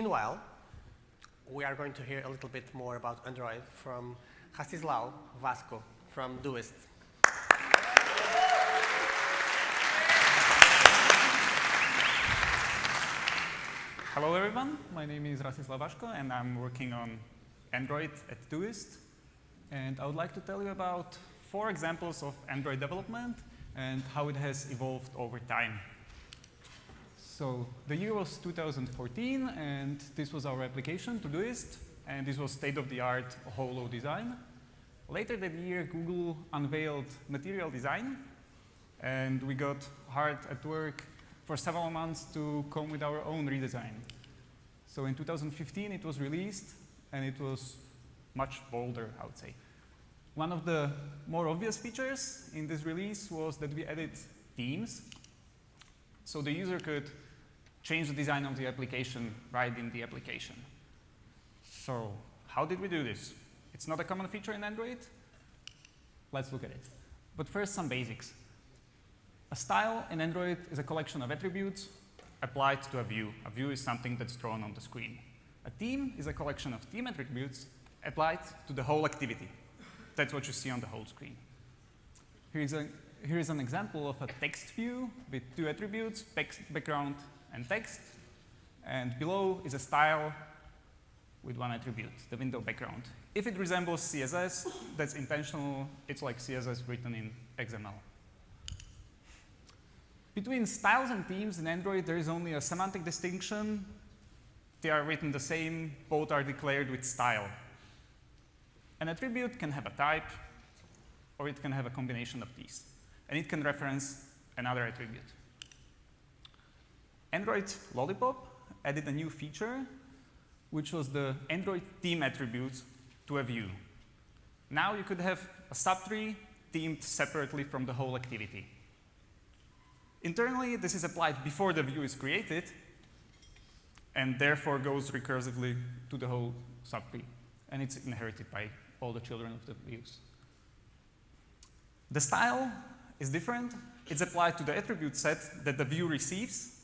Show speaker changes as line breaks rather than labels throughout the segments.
Meanwhile, we are going to hear a little bit more about Android from Rastislav Vaško from Todoist.
Hello everyone, my name is Rastislav Vaško and I'm working on Android at Todoist. And I would like to tell you about 4 examples of Android development and how it has evolved over time. So the year was 2014 and this was our application, Todoist, and this was state-of-the-art holo design. Later that year, Google unveiled material design and we got hard at work for several months to come with our own redesign. So in 2015 it was released and it was much bolder, I would say. One of the more obvious features in this release was that we added themes. So the user could change the design of the application right in the application. So how did we do this? It's not a common feature in Android. Let's look at it. But first, some basics. A style in Android is a collection of attributes applied to a view. A view is something that's drawn on the screen. A theme is a collection of theme attributes applied to the whole activity. That's what you see on the whole screen. Here is an example of a text view with 2 attributes, background and text. And below is a style with 1 attribute, the window background. If it resembles CSS, that's intentional. It's like CSS written in XML. Between styles and themes in Android, there is only a semantic distinction. They are written the same. Both are declared with style. An attribute can have a type, or it can have a combination of these. And it can reference another attribute. Android Lollipop added a new feature, which was the Android theme attribute to a view. Now you could have a subtree themed separately from the whole activity. Internally, this is applied before the view is created, and therefore goes recursively to the whole subtree. And it's inherited by all the children of the views. The style is different. It's applied to the attribute set that the view receives,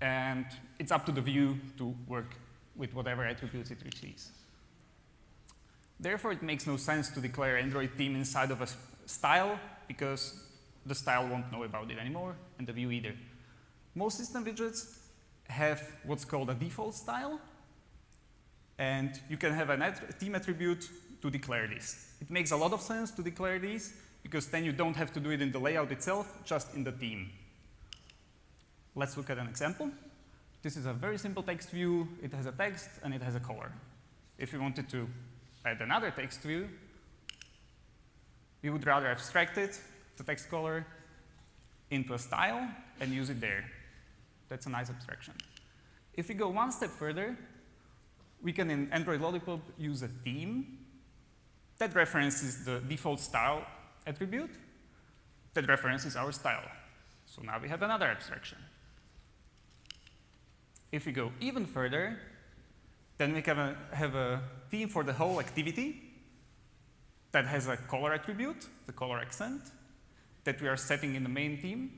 and it's up to the view to work with whatever attributes it receives. Therefore, it makes no sense to declare Android theme inside of a style, because the style won't know about it anymore, and the view either. Most system widgets have what's called a default style, and you can have a theme attribute to declare this. It makes a lot of sense to declare these, because then you don't have to do it in the layout itself, just in the theme. Let's look at an example. This is a very simple text view. It has a text and it has a color. If you wanted to add another text view, we would rather abstract it, the text color, into a style and use it there. That's a nice abstraction. If we go one step further, we can in Android Lollipop use a theme that references the default style attribute that references our style. So now we have another abstraction. If we go even further, then we can have a theme for the whole activity that has a color attribute, the color accent, that we are setting in the main theme.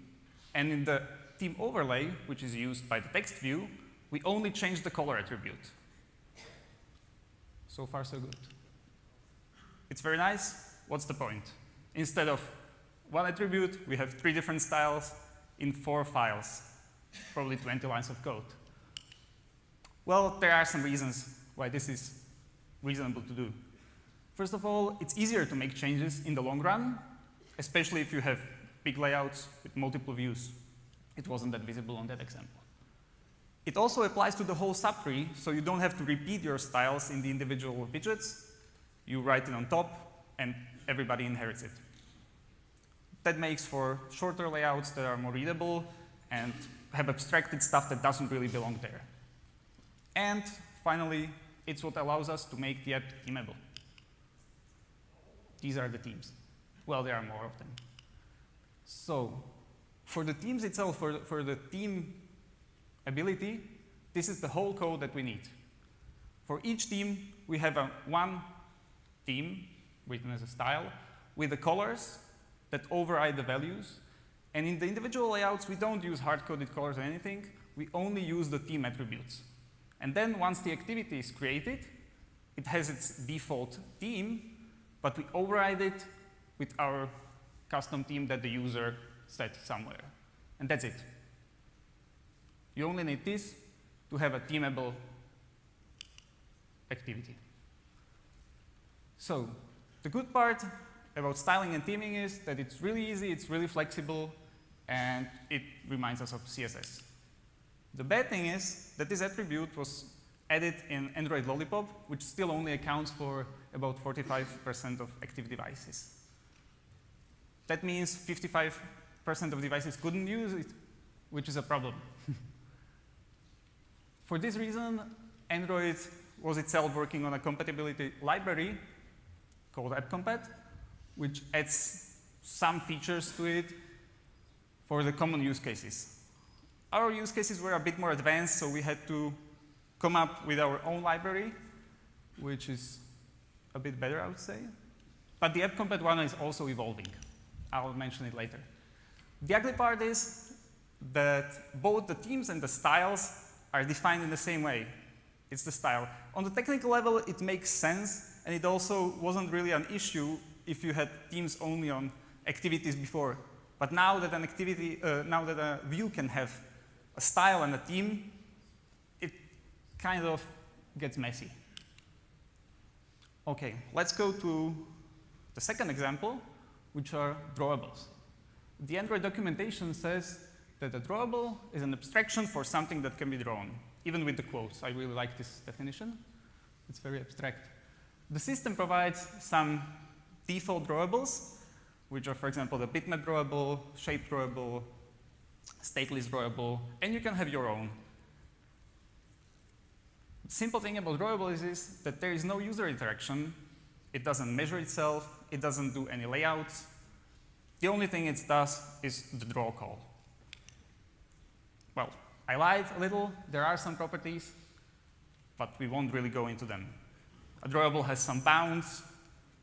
And in the theme overlay, which is used by the text view, we only change the color attribute. So far, so good. It's very nice. What's the point? Instead of 1 attribute, we have 3 different styles in 4 files, probably 20 lines of code. Well, there are some reasons why this is reasonable to do. First of all, it's easier to make changes in the long run, especially if you have big layouts with multiple views. It wasn't that visible on that example. It also applies to the whole subtree, so you don't have to repeat your styles in the individual widgets. You write it on top, and everybody inherits it. That makes for shorter layouts that are more readable and have abstracted stuff that doesn't really belong there. And finally, it's what allows us to make the app themable. These are the themes. Well, there are more of them. So for the themes itself, for the theme ability, this is the whole code that we need. For each theme, we have one theme written as a style with the colors that override the values. And in the individual layouts, we don't use hard-coded colors or anything. We only use the theme attributes. And then once the activity is created, it has its default theme, but we override it with our custom theme that the user set somewhere. And that's it. You only need this to have a themable activity. So the good part about styling and theming is that it's really easy, it's really flexible, and it reminds us of CSS. The bad thing is that this attribute was added in Android Lollipop, which still only accounts for about 45% of active devices. That means 55% of devices couldn't use it, which is a problem. For this reason, Android was itself working on a compatibility library called AppCompat, which adds some features to it for the common use cases. Our use cases were a bit more advanced, so we had to come up with our own library, which is a bit better, I would say. But the AppCompat one is also evolving. I'll mention it later. The ugly part is that both the themes and the styles are defined in the same way. It's the style. On the technical level, it makes sense, and it also wasn't really an issue if you had themes only on activities before. But now that a view can have a style and a theme, it kind of gets messy. Okay, let's go to the second example, which are drawables. The Android documentation says that a drawable is an abstraction for something that can be drawn, even with the quotes. I really like this definition. It's very abstract. The system provides some default drawables, which are, for example, the bitmap drawable, shape drawable, stateless drawable, and you can have your own. The simple thing about drawables is that there is no user interaction. It doesn't measure itself. It doesn't do any layouts. The only thing it does is the draw call. Well, I lied a little. There are some properties, but we won't really go into them. A drawable has some bounds.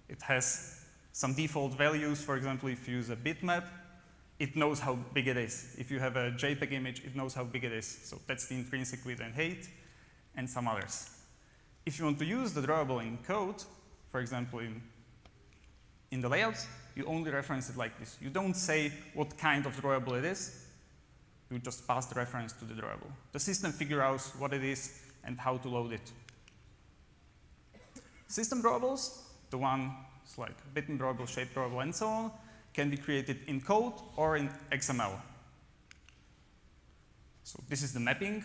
It has some default values. For example, if you use a bitmap, it knows how big it is. If you have a JPEG image, it knows how big it is. So that's the intrinsic width and height, and some others. If you want to use the drawable in code, for example, in the layouts, you only reference it like this. You don't say what kind of drawable it is. You just pass the reference to the drawable. The system figures out what it is and how to load it. System drawables, the ones like bitmap drawable, shape drawable, and so on, can be created in code or in XML. So this is the mapping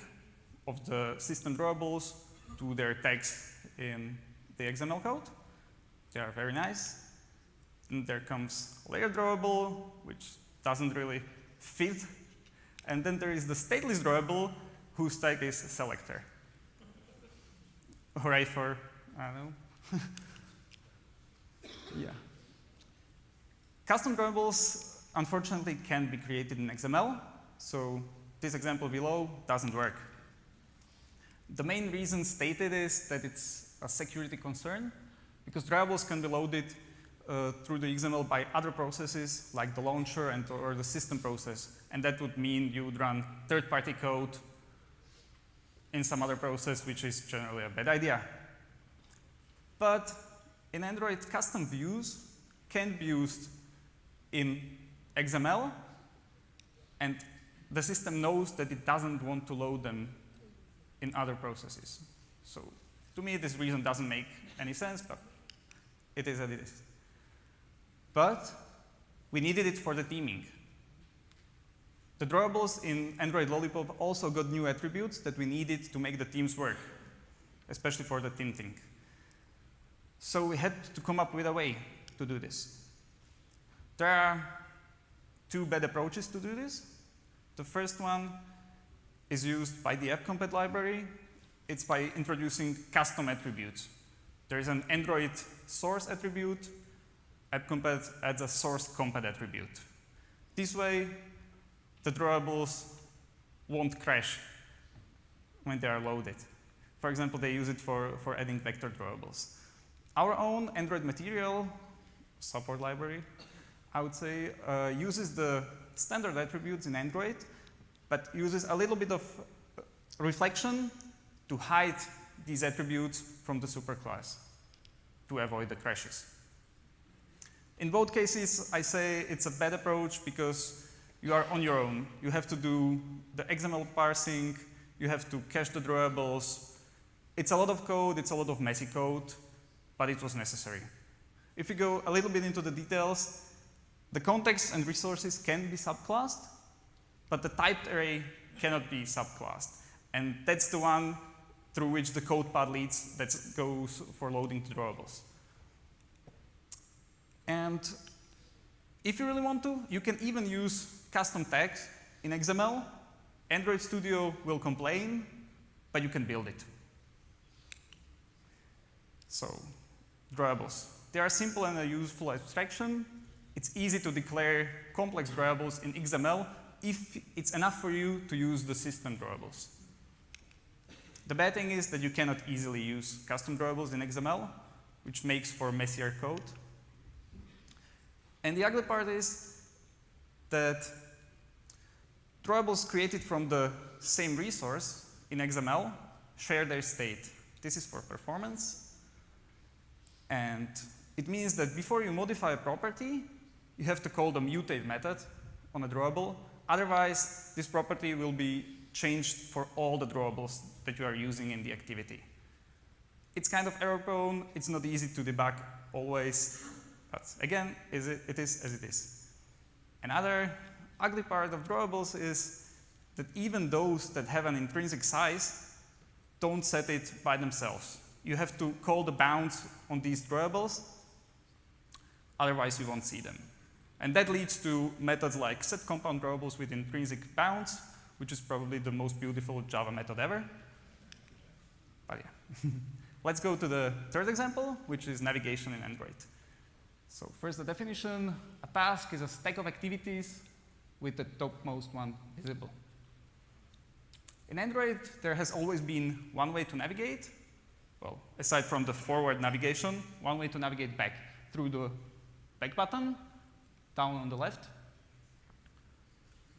of the system drawables to their tags in the XML code. They are very nice. And there comes layer drawable, which doesn't really fit. And then there is the stateless drawable, whose tag is selector. Hooray for, I don't know. Yeah. Custom drawables, unfortunately, can't be created in XML. So this example below doesn't work. The main reason stated is that it's a security concern, because drawables can be loaded through the XML by other processes, like the launcher or the system process. And that would mean you would run third-party code in some other process, which is generally a bad idea. But in Android, custom views can be used in XML, and the system knows that it doesn't want to load them in other processes. So to me, this reason doesn't make any sense, but it is as it is. But we needed it for the theming. The drawables in Android Lollipop also got new attributes that we needed to make the themes work, especially for the theme thing. So we had to come up with a way to do this. There are two bad approaches to do this. The first one is used by the AppCompat library. It's by introducing custom attributes. There is an Android source attribute. AppCompat adds a source compat attribute. This way, the drawables won't crash when they are loaded. For example, they use it for adding vector drawables. Our own Android material support library, I would say, uses the standard attributes in Android, but uses a little bit of reflection to hide these attributes from the superclass to avoid the crashes. In both cases, I say it's a bad approach because you are on your own. You have to do the XML parsing, you have to cache the drawables. It's a lot of code, it's a lot of messy code, but it was necessary. If you go a little bit into the details, the context and resources can be subclassed, but the typed array cannot be subclassed. And that's the one through which the code path leads that goes for loading the drawables. And if you really want to, you can even use custom tags in XML. Android Studio will complain, but you can build it. So, drawables. They are simple and a useful abstraction. It's easy to declare complex drawables in XML if it's enough for you to use the system drawables. The bad thing is that you cannot easily use custom drawables in XML, which makes for messier code. And the ugly part is that drawables created from the same resource in XML share their state. This is for performance. And it means that before you modify a property, you have to call the mutate method on a drawable. Otherwise, this property will be changed for all the drawables that you are using in the activity. It's kind of error-prone. It's not easy to debug always. But again, it is as it is. Another ugly part of drawables is that even those that have an intrinsic size don't set it by themselves. You have to call the bounds on these drawables, otherwise you won't see them. And that leads to methods like setCompound drawables with intrinsic bounds, which is probably the most beautiful Java method ever. But yeah. Let's go to the third example, which is navigation in Android. So first, the definition. A task is a stack of activities with the topmost one visible. In Android, there has always been one way to navigate. Well, aside from the forward navigation, one way to navigate back through the back button, down on the left,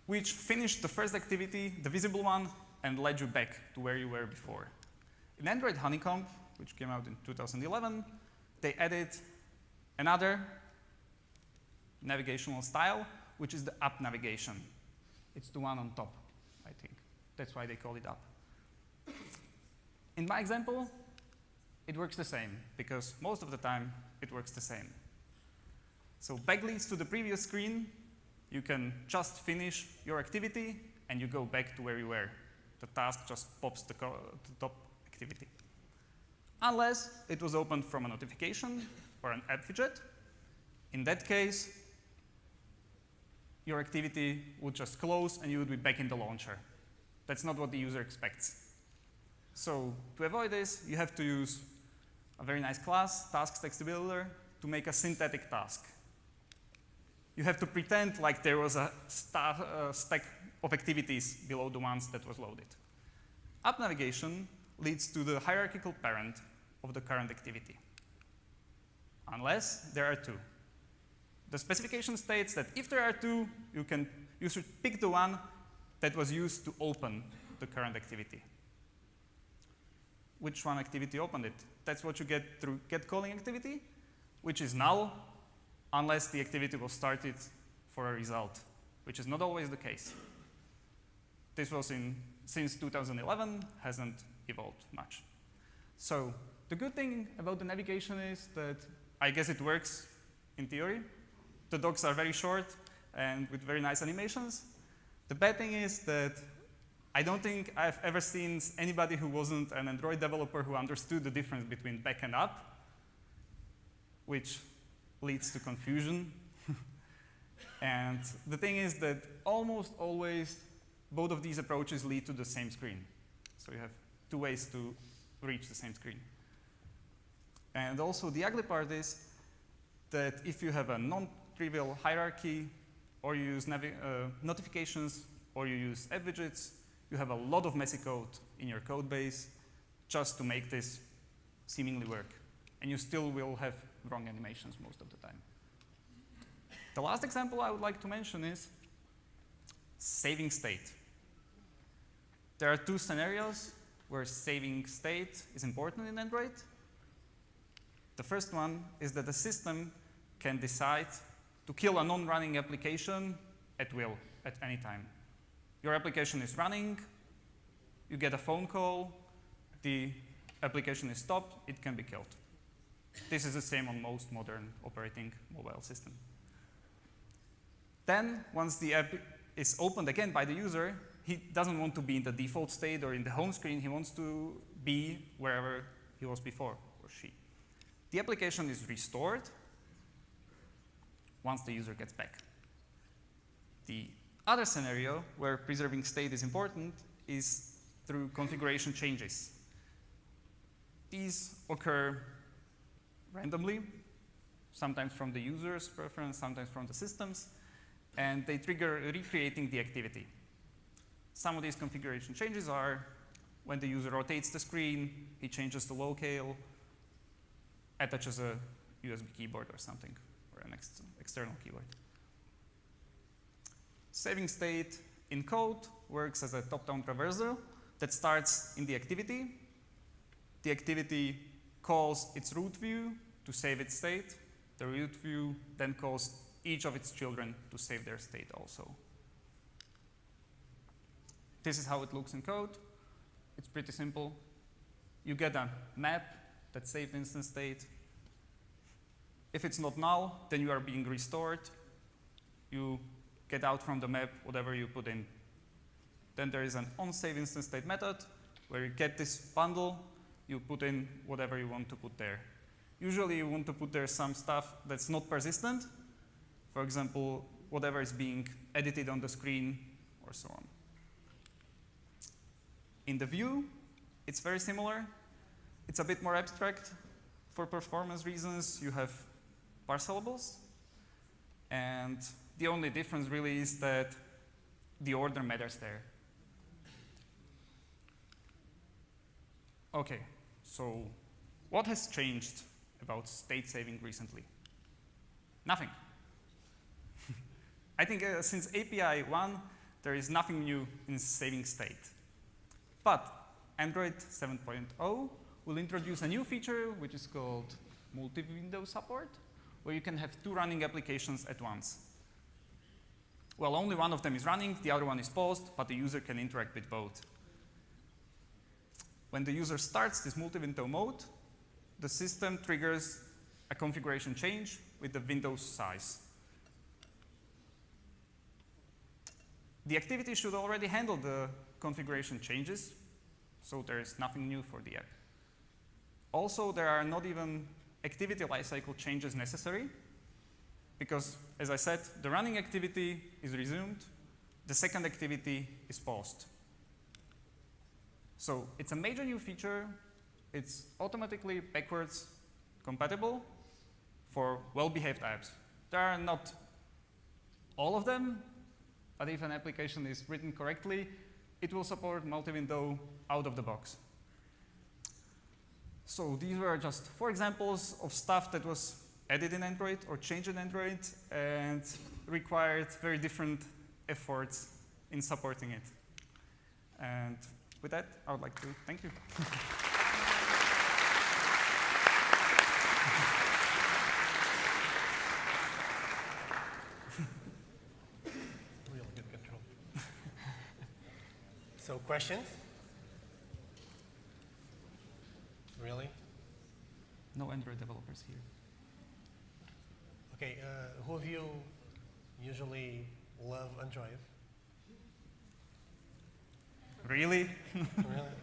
which finished the first activity, the visible one, and led you back to where you were before. In Android Honeycomb, which came out in 2011, they added another navigational style, which is the up navigation. It's the one on top, I think. That's why they call it up. In my example, it works the same, because most of the time, it works the same. So back leads to the previous screen. You can just finish your activity, and you go back to where you were. The task just pops the top activity. Unless it was opened from a notification or an app widget. In that case, your activity would just close, and you would be back in the launcher. That's not what the user expects. So to avoid this, you have to use a very nice class, tasks text builder, to make a synthetic task. You have to pretend like there was a stack of activities below the ones that was loaded. Up navigation leads to the hierarchical parent of the current activity, unless there are two. The specification states that if there are two, you should pick the one that was used to open the current activity. Which one activity opened it? That's what you get through getCalling activity, which is null unless the activity was started for a result, which is not always the case. This was since 2011, hasn't evolved much. So the good thing about the navigation is that I guess it works in theory. The docs are very short and with very nice animations. The bad thing is that I don't think I've ever seen anybody who wasn't an Android developer who understood the difference between back and up, which leads to confusion. And the thing is that almost always both of these approaches lead to the same screen. So you have two ways to reach the same screen. And also the ugly part is that if you have a non-trivial hierarchy, or you use notifications, or you use app widgets, you have a lot of messy code in your code base just to make this seemingly work. And you still will have wrong animations most of the time. The last example I would like to mention is saving state. There are two scenarios. where saving state is important in Android. The first one is that the system can decide to kill a non-running application at will, at any time. Your application is running, you get a phone call, the application is stopped, it can be killed. This is the same on most modern operating mobile systems. Then, once the app is opened again by the user, he doesn't want to be in the default state or in the home screen, he wants to be wherever he was before, or she. The application is restored once the user gets back. The other scenario where preserving state is important is through configuration changes. These occur randomly, sometimes from the user's preference, sometimes from the system's, and they trigger recreating the activity. Some of these configuration changes are when the user rotates the screen, he changes the locale, attaches a USB keyboard or something, or an external keyboard. Saving state in code works as a top-down traversal that starts in the activity. The activity calls its root view to save its state. The root view then calls each of its children to save their state also. This is how it looks in code. It's pretty simple. You get a map that saved instance state. If it's not null, then you are being restored. You get out from the map whatever you put in. Then there is an onSave instance state method where you get this bundle, you put in whatever you want to put there. Usually you want to put there some stuff that's not persistent. For example, whatever is being edited on the screen or so on. In the view, it's very similar. It's a bit more abstract. For performance reasons, you have parsellables. And the only difference really is that the order matters there. Okay, so what has changed about state saving recently? Nothing. I think since API 1, there is nothing new in saving state. But Android 7.0 will introduce a new feature, which is called multi-window support, where you can have two running applications at once. Well, only one of them is running, the other one is paused, but the user can interact with both. When the user starts this multi-window mode, the system triggers a configuration change with the window's size. The activity should already handle the configuration changes, so there is nothing new for the app. Also, there are not even activity lifecycle changes necessary, because, as I said, the running activity is resumed, the second activity is paused. So it's a major new feature. It's automatically backwards compatible for well-behaved apps. There are not all of them, but if an application is written correctly, it will support multi-window out of the box. So these were just 4 examples of stuff that was added in Android or changed in Android and required very different efforts in supporting it. And with that, I would like to thank you.
Real good control. So questions? Really?
No Android developers here.
Okay, who of you usually love Android?
Really?
Really?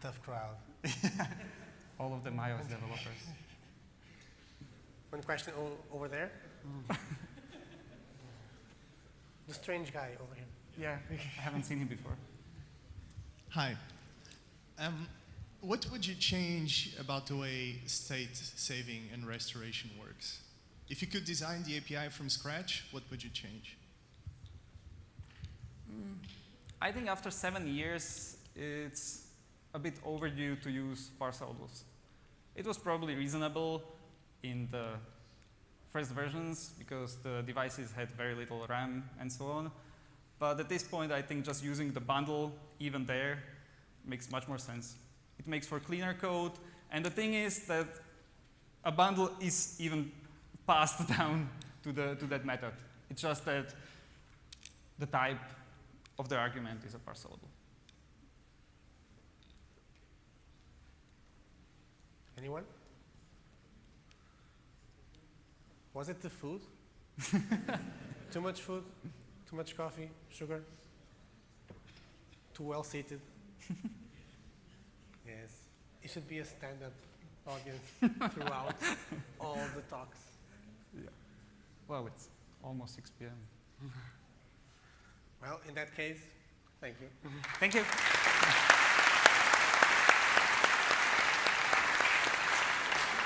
Tough crowd.
All of them iOS developers.
One question over there. The strange guy over here.
Yeah, I haven't seen him before.
Hi. What would you change about the way state saving and restoration works? If you could design the API from scratch, what would you change?
I think after 7 years, it's a bit overdue to use parsellables. It was probably reasonable in the first versions because the devices had very little RAM and so on. But at this point, I think just using the bundle, even there, makes much more sense. It makes for cleaner code. And the thing is that a bundle is even passed down to that method. It's just that the type of the argument is a parcelable.
Anyone? Was it the food? Too much food? Too much coffee? Sugar? Too well seated? Yes. It should be a stand-up audience throughout all the talks.
Yeah. Well, it's almost 6 p.m.
Well, in that case, thank you.
Thank you.